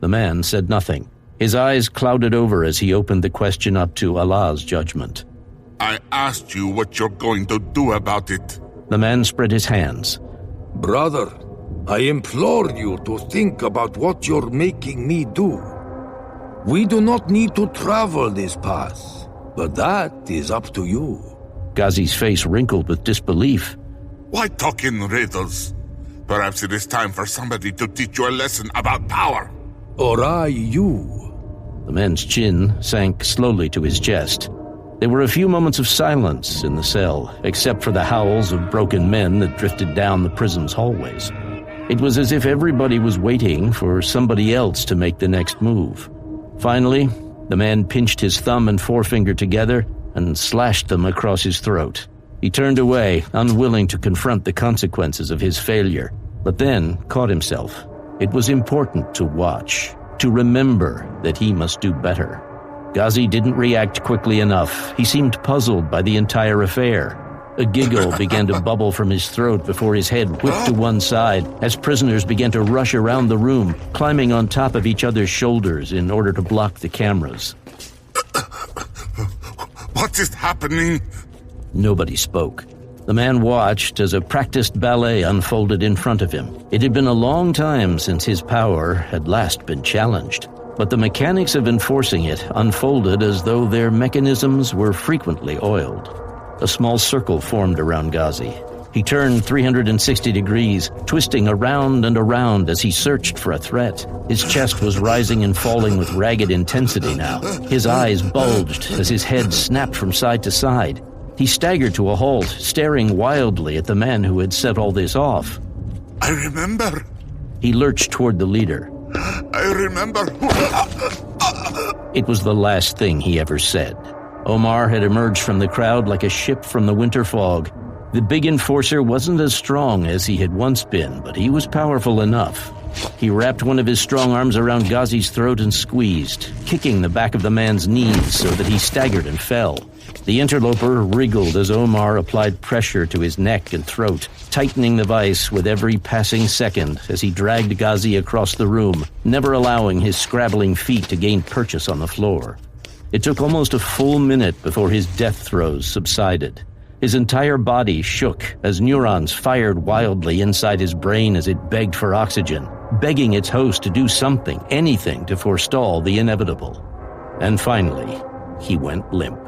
The man said nothing. His eyes clouded over as he opened the question up to Allah's judgment. I asked you what you're going to do about it. The man spread his hands. Brother, I implore you to think about what you're making me do. We do not need to travel this path, but that is up to you. Ghazi's face wrinkled with disbelief. Why talk in riddles? Perhaps it is time for somebody to teach you a lesson about power. Or you. The man's chin sank slowly to his chest. There were a few moments of silence in the cell, except for the howls of broken men that drifted down the prison's hallways. It was as if everybody was waiting for somebody else to make the next move. Finally, the man pinched his thumb and forefinger together and slashed them across his throat. He turned away, unwilling to confront the consequences of his failure, but then caught himself. It was important to watch, to remember that he must do better. Ghazi didn't react quickly enough. He seemed puzzled by the entire affair. A giggle began to bubble from his throat before his head whipped to one side as prisoners began to rush around the room, climbing on top of each other's shoulders in order to block the cameras. What is happening? Nobody spoke. The man watched as a practiced ballet unfolded in front of him. It had been a long time since his power had last been challenged, but the mechanics of enforcing it unfolded as though their mechanisms were frequently oiled. A small circle formed around Ghazi. He turned 360 degrees, twisting around and around as he searched for a threat. His chest was rising and falling with ragged intensity now. His eyes bulged as his head snapped from side to side. He staggered to a halt, staring wildly at the man who had set all this off. I remember. He lurched toward the leader. I remember. It was the last thing he ever said. Omar had emerged from the crowd like a ship from the winter fog. The big enforcer wasn't as strong as he had once been, but he was powerful enough. He wrapped one of his strong arms around Ghazi's throat and squeezed, kicking the back of the man's knees so that he staggered and fell. The interloper wriggled as Omar applied pressure to his neck and throat, tightening the vice with every passing second as he dragged Ghazi across the room, never allowing his scrabbling feet to gain purchase on the floor. It took almost a full minute before his death throes subsided. His entire body shook as neurons fired wildly inside his brain as it begged for oxygen, begging its host to do something, anything to forestall the inevitable. And finally, he went limp.